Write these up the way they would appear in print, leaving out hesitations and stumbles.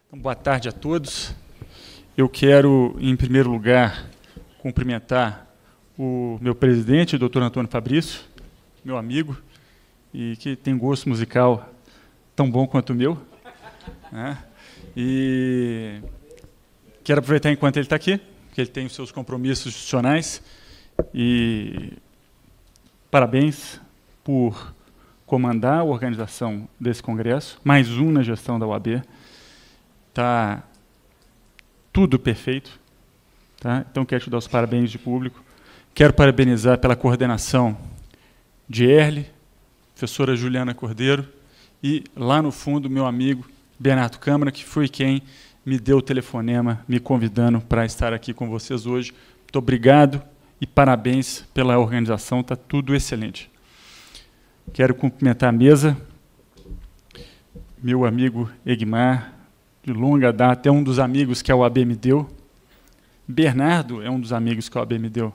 Então, boa tarde a todos. Eu quero, em primeiro lugar, cumprimentar o meu presidente, o Dr. Antônio Fabrício, meu amigo, e que tem gosto musical tão bom quanto o meu, né? E quero aproveitar enquanto ele está aqui, porque ele tem os seus compromissos institucionais, e parabéns por comandar a organização desse congresso, mais um na gestão da UAB. Está tudo perfeito, tá? Então quero te dar os parabéns de público. Quero parabenizar pela coordenação de Erle, professora Juliana Cordeiro, e lá no fundo meu amigo Bernardo Câmara, que foi quem me deu o telefonema me convidando para estar aqui com vocês hoje. Muito obrigado e parabéns pela organização, está tudo excelente. Quero cumprimentar a mesa, meu amigo Egmar, de longa data, é um dos amigos que a UAB me deu. Bernardo é um dos amigos que a UAB me deu,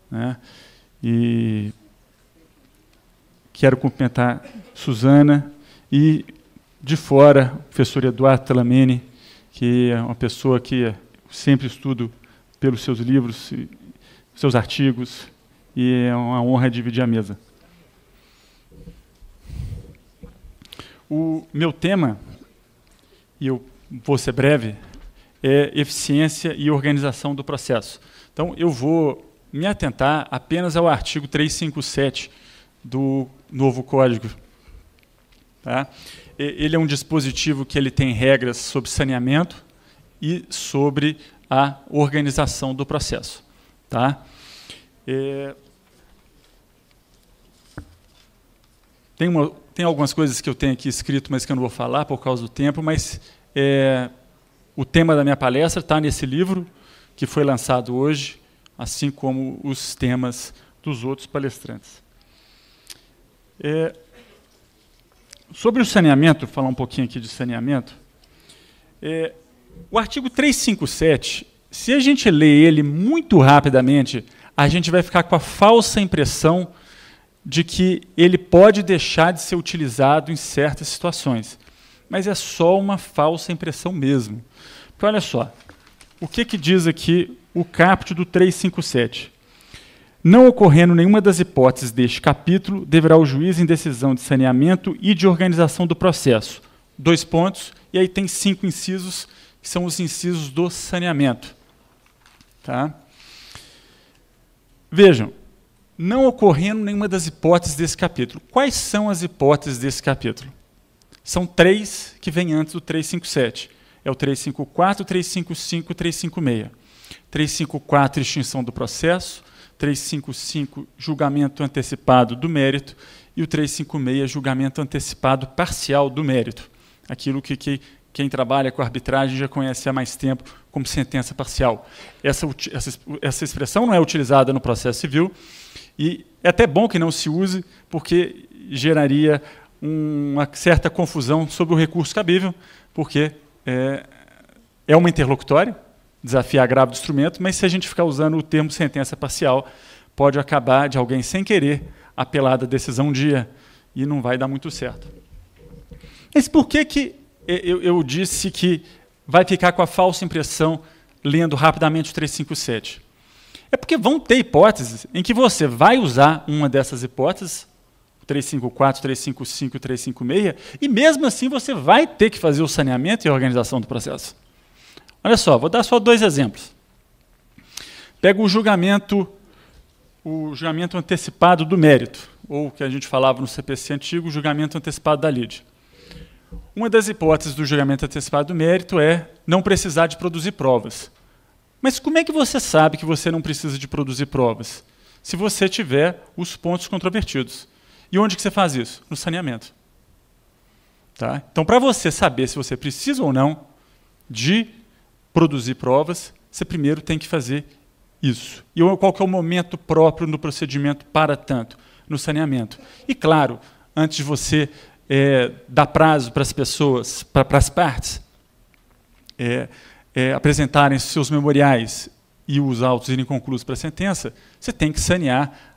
né? E quero cumprimentar Suzana e, de fora, o professor Eduardo Talamene, que é uma pessoa que sempre estudo pelos seus livros, seus artigos, e é uma honra dividir a mesa. O meu tema, e eu vou ser breve, é eficiência e organização do processo. Então, eu vou me atentar apenas ao artigo 357 do novo Código. Tá? Ele é um dispositivo que ele tem regras sobre saneamento e sobre a organização do processo. Tá? Tem algumas coisas que eu tenho aqui escrito, mas que eu não vou falar por causa do tempo, mas o tema da minha palestra está nesse livro, que foi lançado hoje, assim como os temas dos outros palestrantes. Sobre o saneamento, vou falar um pouquinho aqui de saneamento. O artigo 357, se a gente lê ele muito rapidamente, a gente vai ficar com a falsa impressão de que ele pode deixar de ser utilizado em certas situações. Mas é só uma falsa impressão mesmo. Porque, olha só, o que diz aqui o caput do 357? Não ocorrendo nenhuma das hipóteses deste capítulo, deverá o juiz, em decisão de saneamento e de organização do processo. 2 pontos, e aí tem 5 incisos, que são os incisos do saneamento. Tá? Vejam, não ocorrendo nenhuma das hipóteses desse capítulo. Quais são as hipóteses desse capítulo? São 3 que vêm antes do 357. É o 354, 355 e 356. 354, extinção do processo. 355, julgamento antecipado do mérito. E o 356, julgamento antecipado parcial do mérito. Aquilo que quem trabalha com arbitragem já conhece há mais tempo como sentença parcial. Essa expressão não é utilizada no processo civil, e é até bom que não se use, porque geraria uma certa confusão sobre o recurso cabível, porque é uma interlocutória, desafia agravo do instrumento, mas se a gente ficar usando o termo sentença parcial, pode acabar de alguém sem querer apelar da decisão e não vai dar muito certo. Mas por que eu disse que vai ficar com a falsa impressão lendo rapidamente o 357? É porque vão ter hipóteses em que você vai usar uma dessas hipóteses, 354, 355 e 356, e mesmo assim você vai ter que fazer o saneamento e a organização do processo. Olha só, vou dar só 2 exemplos. Pega o julgamento antecipado do mérito, ou o que a gente falava no CPC antigo, o julgamento antecipado da lide. Uma das hipóteses do julgamento antecipado do mérito é não precisar de produzir provas. Mas como é que você sabe que você não precisa de produzir provas? Se você tiver os pontos controvertidos. E onde que você faz isso? No saneamento. Tá? Então, para você saber se você precisa ou não de produzir provas, você primeiro tem que fazer isso. E qual que é o momento próprio no procedimento para tanto? No saneamento. E, claro, antes de você dar prazo para as pessoas, para as partes, apresentarem seus memoriais e os autos irem concluídos para a sentença, você tem que sanear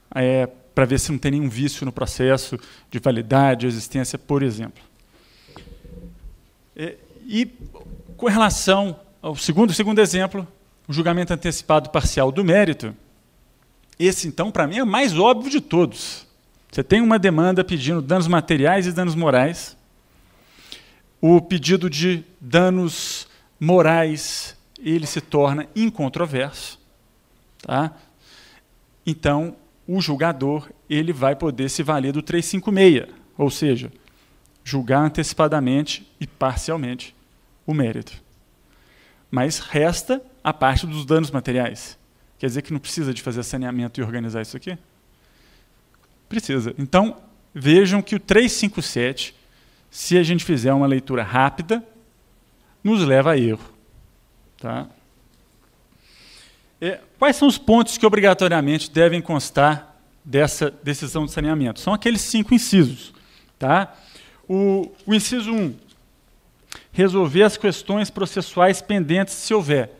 para ver se não tem nenhum vício no processo de validade, de existência, por exemplo. E com relação ao segundo exemplo, o julgamento antecipado parcial do mérito, esse, então, para mim, é o mais óbvio de todos. Você tem uma demanda pedindo danos materiais e danos morais. O pedido de danos morais, ele se torna incontroverso. Tá? Então, o julgador ele vai poder se valer do 356, ou seja, julgar antecipadamente e parcialmente o mérito. Mas resta a parte dos danos materiais. Quer dizer que não precisa de fazer saneamento e organizar isso aqui? Precisa. Então, vejam que o 357, se a gente fizer uma leitura rápida, nos leva a erro. Tá? Quais são os pontos que obrigatoriamente devem constar dessa decisão de saneamento? São aqueles 5 incisos. Tá? O inciso 1, resolver as questões processuais pendentes se houver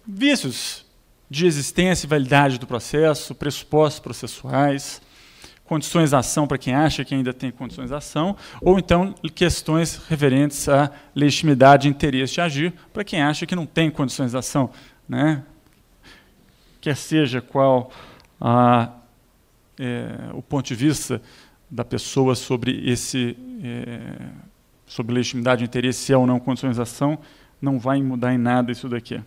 vícios de existência e validade do processo, pressupostos processuais, condições de ação para quem acha que ainda tem condições de ação, ou então questões referentes à legitimidade e interesse de agir para quem acha que não tem condições de ação, né? Quer seja qual o ponto de vista da pessoa sobre sobre legitimidade e interesse, se é ou não condições de ação, não vai mudar em nada isso daqui.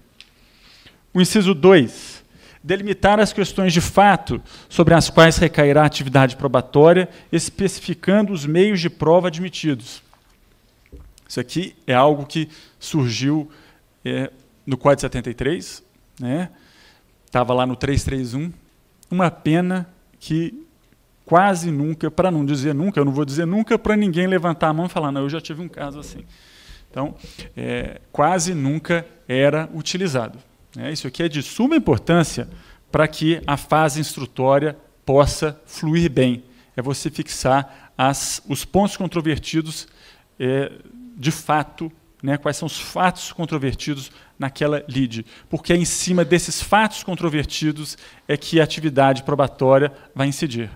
O inciso 2, delimitar as questões de fato sobre as quais recairá a atividade probatória, especificando os meios de prova admitidos. Isso aqui é algo que surgiu no Código 73, né? Estava lá no 331, uma pena que quase nunca, para não dizer nunca, eu não vou dizer nunca para ninguém levantar a mão e falar, não, eu já tive um caso assim. Então, quase nunca era utilizado. Isso aqui é de suma importância para que a fase instrutória possa fluir bem. É você fixar os pontos controvertidos de fato, né, quais são os fatos controvertidos naquela lide. Porque é em cima desses fatos controvertidos é que a atividade probatória vai incidir.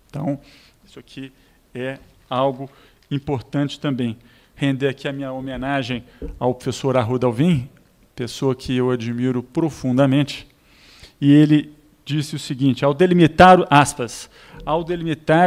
Então, isso aqui é algo importante também. Render aqui a minha homenagem ao professor Arruda Alvim, pessoa que eu admiro profundamente, e ele disse o seguinte, ao delimitar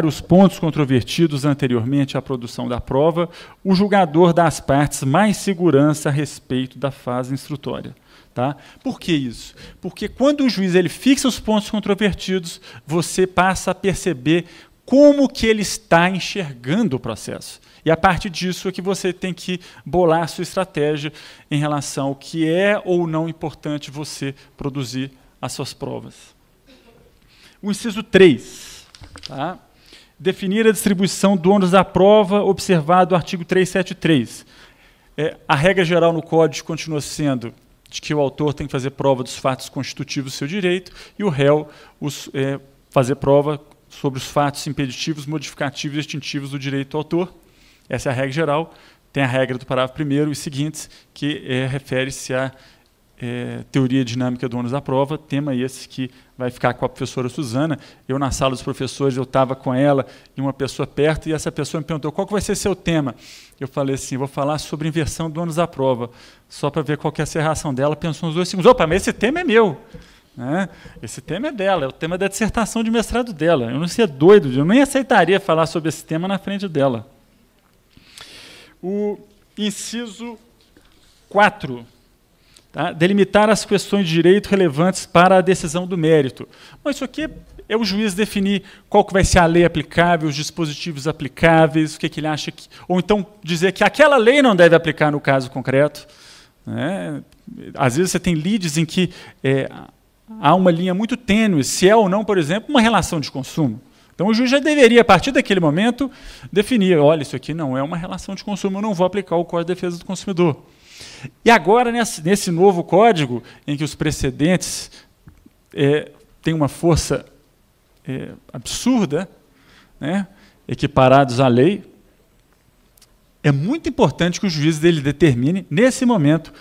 os pontos controvertidos anteriormente à produção da prova, o julgador dá às partes mais segurança a respeito da fase instrutória. Tá? Por que isso? Porque quando o juiz ele fixa os pontos controvertidos, você passa a perceber como que ele está enxergando o processo. E a partir disso é que você tem que bolar a sua estratégia em relação ao que é ou não importante você produzir as suas provas. O inciso 3. Tá? Definir a distribuição do ônus da prova, observado o artigo 373. A regra geral no Código continua sendo de que o autor tem que fazer prova dos fatos constitutivos do seu direito e o réu fazer prova sobre os fatos impeditivos, modificativos e extintivos do direito do autor. Essa é a regra geral. Tem a regra do parágrafo 1º e seguintes, que refere-se à teoria dinâmica do ônus da prova, tema esse que vai ficar com a professora Suzana. Eu, na sala dos professores, eu estava com ela e uma pessoa perto, e essa pessoa me perguntou, qual que vai ser seu tema? Eu falei assim, vou falar sobre inversão do ônus da prova, só para ver qual que é a reação dela. Pensou uns 2 segundos, opa, mas esse tema é meu. Né? Esse tema é dela, é o tema da dissertação de mestrado dela. Eu não seria doido, eu nem aceitaria falar sobre esse tema na frente dela. O inciso 4. Tá? Delimitar as questões de direito relevantes para a decisão do mérito. Mas isso aqui é o juiz definir qual que vai ser a lei aplicável, os dispositivos aplicáveis, o que ele acha que... Ou então dizer que aquela lei não deve aplicar no caso concreto. Né? Às vezes você tem lides em que há uma linha muito tênue, se é ou não, por exemplo, uma relação de consumo. Então o juiz já deveria, a partir daquele momento, definir, olha, isso aqui não é uma relação de consumo, eu não vou aplicar o Código de Defesa do Consumidor. E agora, nesse novo código, em que os precedentes têm uma força absurda, né, equiparados à lei, é muito importante que o juiz dele determine, nesse momento,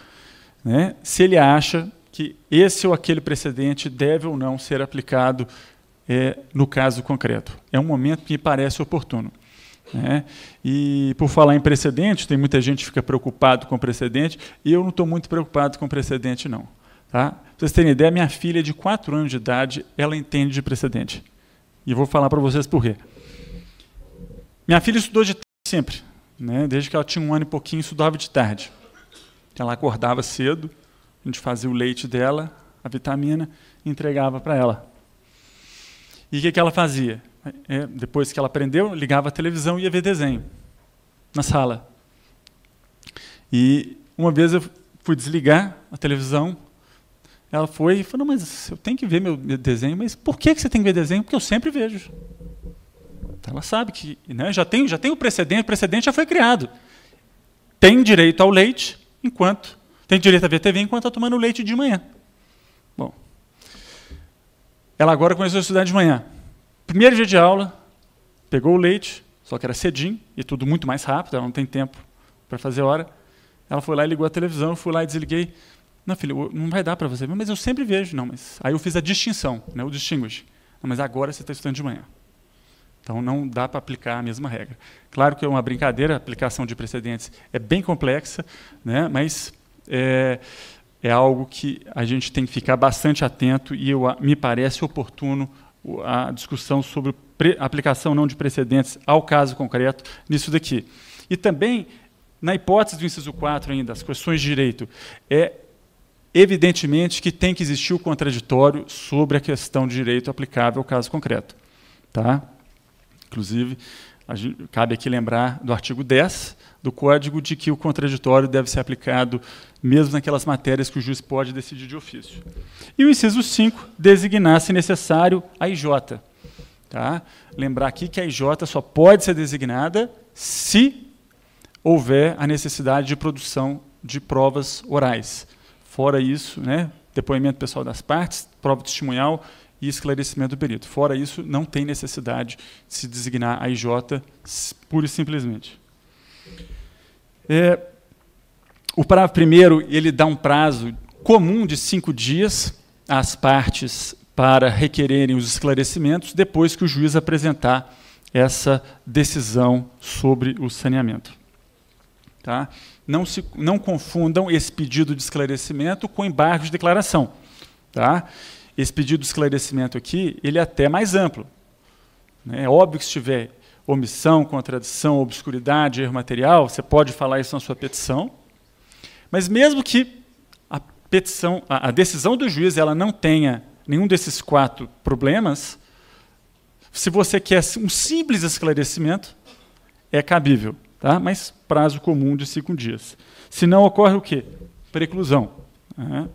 né, se ele acha que esse ou aquele precedente deve ou não ser aplicado no caso concreto. É um momento que me parece oportuno. né? E, por falar em precedente, tem muita gente que fica preocupado com precedente, e eu não estou muito preocupado com precedente, não. Tá? Para vocês terem ideia, minha filha de 4 anos de idade, ela entende de precedente. E eu vou falar para vocês por quê. Minha filha estudou de tarde sempre, né? Desde que ela tinha 1 ano e pouquinho, estudava de tarde. Ela acordava cedo, a gente fazia o leite dela, a vitamina, e entregava para ela. E o que ela fazia? Depois que ela aprendeu, ligava a televisão e ia ver desenho na sala. E uma vez eu fui desligar a televisão, ela foi e falou, mas eu tenho que ver meu desenho. Mas por que você tem que ver desenho? Porque eu sempre vejo. Então ela sabe que, né, já tem o precedente já foi criado. Tem direito ao leite, tem direito a ver TV enquanto está tomando leite de manhã. Bom, ela agora começou a estudar de manhã. Primeiro dia de aula, pegou o leite, só que era cedinho, e tudo muito mais rápido, ela não tem tempo para fazer hora. Ela foi lá e ligou a televisão, eu fui lá e desliguei. Não, filho, não vai dar para você ver, mas eu sempre vejo. Não, mas aí eu fiz a distinção, né, o distinguish. Não, mas agora você está estudando de manhã. Então não dá para aplicar a mesma regra. Claro que é uma brincadeira, a aplicação de precedentes é bem complexa, né, mas é algo que a gente tem que ficar bastante atento e me parece oportuno a discussão sobre a aplicação não de precedentes ao caso concreto nisso daqui. E também, na hipótese do inciso 4 ainda, as questões de direito, evidentemente que tem que existir o contraditório sobre a questão de direito aplicável ao caso concreto. Tá? Inclusive, cabe aqui lembrar do artigo 10 do Código de que o contraditório deve ser aplicado mesmo naquelas matérias que o juiz pode decidir de ofício. E o inciso 5, designar, se necessário, a IJ. Tá? Lembrar aqui que a IJ só pode ser designada se houver a necessidade de produção de provas orais. Fora isso, né, depoimento pessoal das partes, prova testemunhal e esclarecimento do perito. Fora isso, não tem necessidade de se designar a IJ pura e simplesmente. O parágrafo primeiro, ele dá um prazo comum de 5 dias às partes para requererem os esclarecimentos depois que o juiz apresentar essa decisão sobre o saneamento. Tá? Não confundam esse pedido de esclarecimento com embargo de declaração. Tá? Esse pedido de esclarecimento aqui, ele é até mais amplo. É óbvio que se tiver omissão, contradição, obscuridade, erro material, você pode falar isso na sua petição, mas mesmo que a decisão do juiz ela não tenha nenhum desses 4 problemas, se você quer um simples esclarecimento, é cabível. Tá? Mas prazo comum de 5 dias. Se não, ocorre o quê? Preclusão. Né?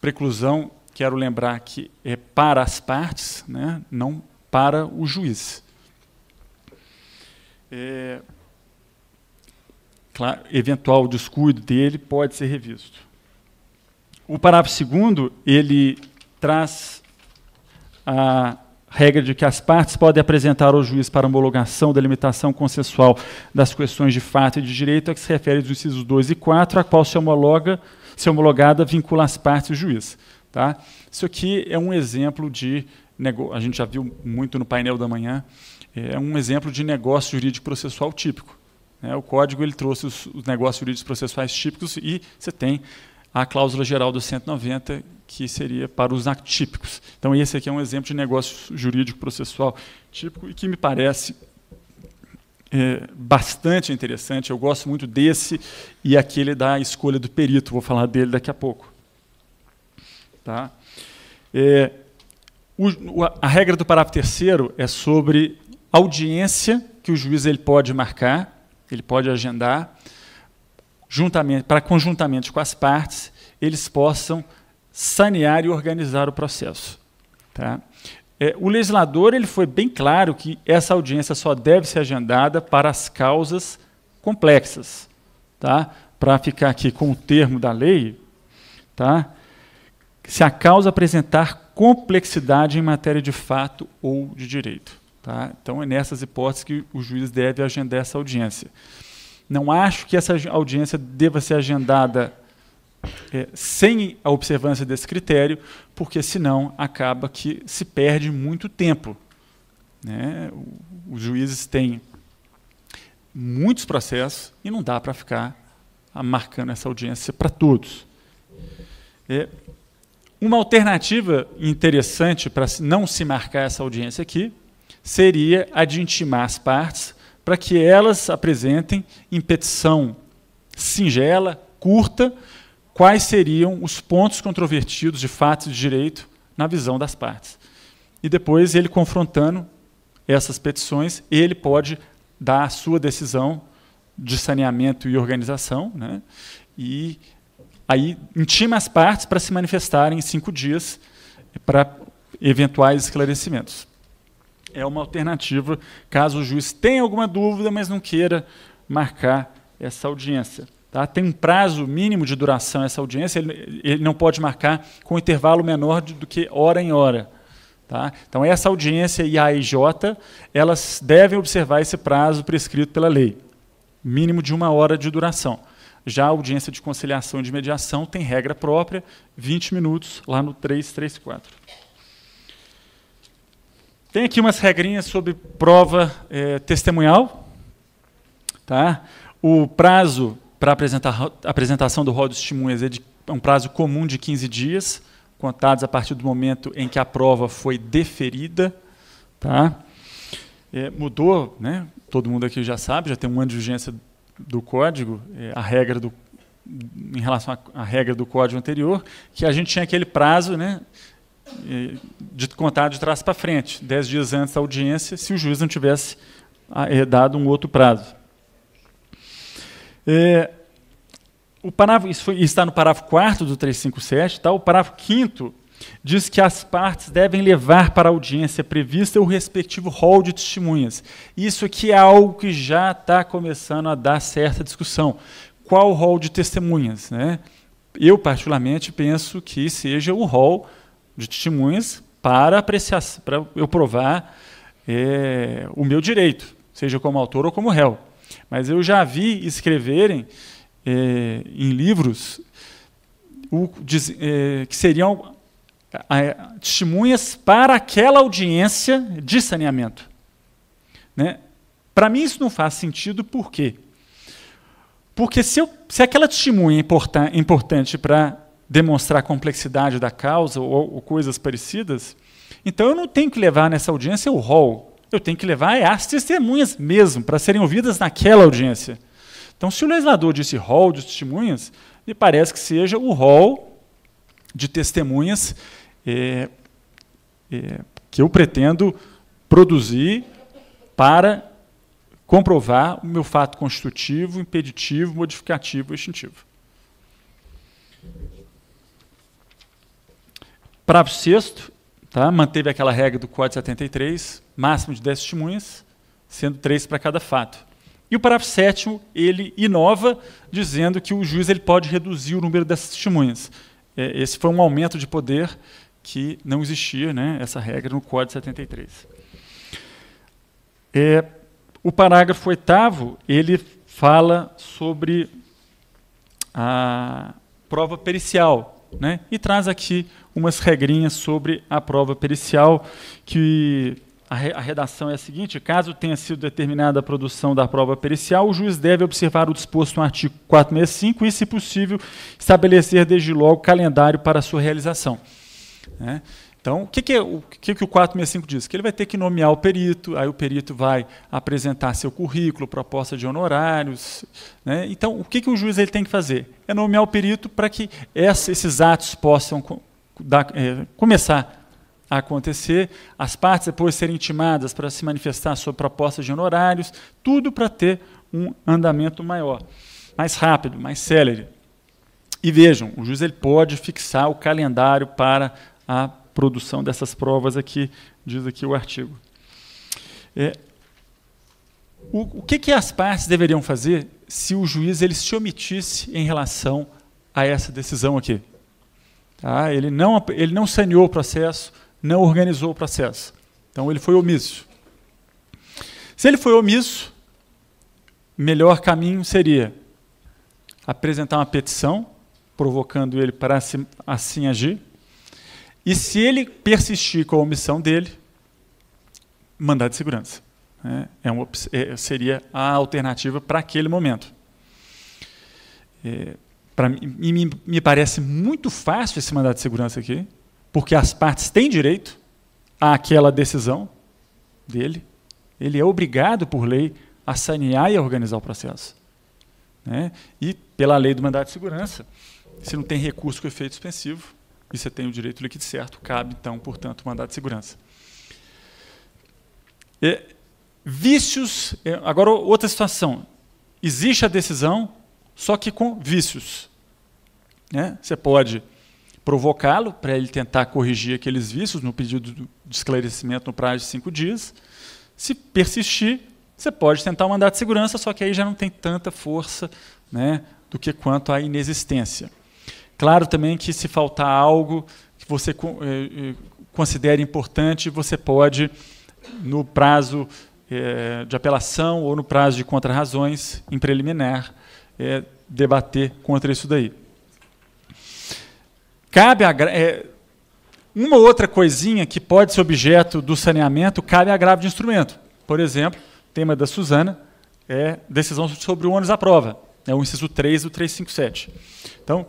Preclusão, quero lembrar que é para as partes, né? Não para o juiz. Claro, eventual descuido dele pode ser revisto. O parágrafo 2º, ele traz a regra de que as partes podem apresentar ao juiz para homologação da limitação consensual das questões de fato e de direito a que se refere dos incisos 2 e 4, a qual se homologada vincula as partes e o juiz. Tá? Isso aqui é um exemplo de negócio, a gente já viu muito no painel da manhã, é um exemplo de negócio jurídico processual típico. Né? O Código ele trouxe os negócios jurídicos processuais típicos e você tem a cláusula geral do 190, que seria para os atípicos. Então, esse aqui é um exemplo de negócio jurídico processual típico e que me parece bastante interessante. Eu gosto muito desse e aquele da escolha do perito. Vou falar dele daqui a pouco. Tá? A regra do parágrafo 3º é sobre audiência que o juiz ele pode marcar, ele pode agendar, para conjuntamente com as partes, eles possam sanear e organizar o processo. Tá? O legislador ele foi bem claro que essa audiência só deve ser agendada para as causas complexas. Tá? Para ficar aqui com o termo da lei, tá? Se a causa apresentar complexidade em matéria de fato ou de direito. Tá? Então, é nessas hipóteses que o juiz deve agendar essa audiência. Não acho que essa audiência deva ser agendada sem a observância desse critério, porque senão acaba que se perde muito tempo. Né? Os juízes têm muitos processos e não dá para ficar marcando essa audiência para todos. Uma alternativa interessante para não se marcar essa audiência aqui seria a de intimar as partes para que elas apresentem em petição singela, curta, quais seriam os pontos controvertidos de fato e de direito na visão das partes. E depois, ele confrontando essas petições, ele pode dar a sua decisão de saneamento e organização, né? E aí intima as partes para se manifestarem em 5 dias para eventuais esclarecimentos. É uma alternativa, caso o juiz tenha alguma dúvida, mas não queira marcar essa audiência. Tá? Tem um prazo mínimo de duração essa audiência, ele não pode marcar com intervalo menor do que hora em hora. Tá? Então, essa audiência e a AIJ, elas devem observar esse prazo prescrito pela lei, mínimo de 1 hora de duração. Já a audiência de conciliação e de mediação tem regra própria, 20 minutos, lá no 334. Tem aqui umas regrinhas sobre prova testemunhal. Tá? O prazo para apresentação do rol de testemunhas é um prazo comum de 15 dias, contados a partir do momento em que a prova foi deferida. Tá? Mudou, né? Todo mundo aqui já sabe, já tem um ano de vigência do Código, a regra em relação à regra do Código anterior, que a gente tinha aquele prazo, né, de contar de trás para frente, 10 dias antes da audiência, se o juiz não tivesse dado um outro prazo. Isso está no parágrafo 4º do 357, tá? O parágrafo 5º diz que as partes devem levar para a audiência prevista o respectivo rol de testemunhas. Isso aqui é algo que já está começando a dar certa discussão. Qual o rol de testemunhas? Né? Eu, particularmente, penso que seja o rol de testemunhas para apreciação, para eu provar o meu direito, seja como autor ou como réu. Mas eu já vi escreverem em livros que seriam testemunhas para aquela audiência de saneamento. Né? Para mim isso não faz sentido, por quê? Porque se aquela testemunha é importante para demonstrar a complexidade da causa ou coisas parecidas, então eu não tenho que levar nessa audiência o rol, eu tenho que levar as testemunhas mesmo, para serem ouvidas naquela audiência. Então, se o legislador disse rol de testemunhas, me parece que seja o rol de testemunhas que eu pretendo produzir para comprovar o meu fato constitutivo, impeditivo, modificativo e extintivo. Parágrafo 6º, tá? Manteve aquela regra do Código 73, máximo de 10 testemunhas, sendo 3 para cada fato. E o parágrafo 7º, ele inova, dizendo que o juiz ele pode reduzir o número dessas testemunhas. Esse foi um aumento de poder que não existia, né, essa regra no Código 73. O parágrafo 8º, ele fala sobre a prova pericial, né, e traz aqui umas regrinhas sobre a prova pericial, que a redação é a seguinte: caso tenha sido determinada a produção da prova pericial, o juiz deve observar o disposto no artigo 465 e, se possível, estabelecer desde logo calendário para a sua realização. Né? Então, o que o 465 diz? Que ele vai ter que nomear o perito, aí o perito vai apresentar seu currículo, proposta de honorários. Né? Então, o que o juiz ele tem que fazer? É nomear o perito para que esses atos possam começar a acontecer, as partes depois serem intimadas para se manifestar sobre propostas de honorários, tudo para ter um andamento maior, mais rápido, mais célere. E vejam, o juiz ele pode fixar o calendário para a produção dessas provas aqui, diz aqui o artigo. O que as partes deveriam fazer se o juiz ele se omitisse em relação a essa decisão aqui? Tá? Ele não saneou o processo, não organizou o processo. Então, ele foi omisso. Se ele foi omisso, o melhor caminho seria apresentar uma petição, provocando ele para assim agir, e se ele persistir com a omissão dele, mandado de segurança. né? Seria a alternativa para aquele momento. Me parece muito fácil esse mandado de segurança aqui, porque as partes têm direito àquela decisão dele. Ele é obrigado, por lei, a sanear e a organizar o processo, né? E, pela lei do mandado de segurança, se não tem recurso com efeito suspensivo, e você tem o direito líquido certo, cabe, então, portanto, o mandado de segurança. Vícios. Agora, outra situação. Existe a decisão, só que com vícios, né? Você pode provocá-lo para ele tentar corrigir aqueles vícios no pedido de esclarecimento no prazo de 5 dias. Se persistir, você pode tentar um mandado de segurança, só que aí já não tem tanta força, né, do que quanto à inexistência. Claro também que se faltar algo que você considere importante, você pode, no prazo de apelação ou no prazo de contrarrazões, em preliminar, debater contra isso daí. Cabe uma outra coisinha que pode ser objeto do saneamento, cabe agravo de instrumento. Por exemplo, tema da Suzana é decisão sobre o ônus à prova, é o inciso 3 do 357. Então,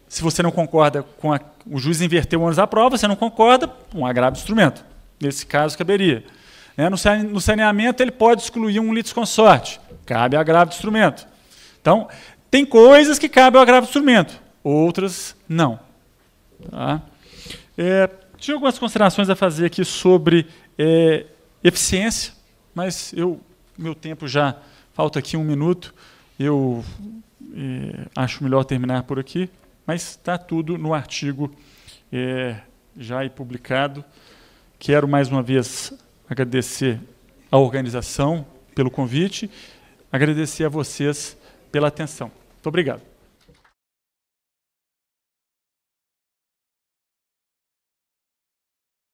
se você não concorda com o juiz inverter o ônus à prova, você não concorda, um agravo de instrumento. Nesse caso, caberia. No saneamento, ele pode excluir um litisconsorte, cabe agravo de instrumento. Então, tem coisas que cabem ao agravo de instrumento, outras não. Tá? Tinha algumas considerações a fazer aqui sobre eficiência, mas meu tempo já falta aqui 1 minuto. Eu acho melhor terminar por aqui, mas está tudo no artigo já publicado. Quero mais uma vez agradecer à organização pelo convite, agradecer a vocês pela atenção. Muito obrigado.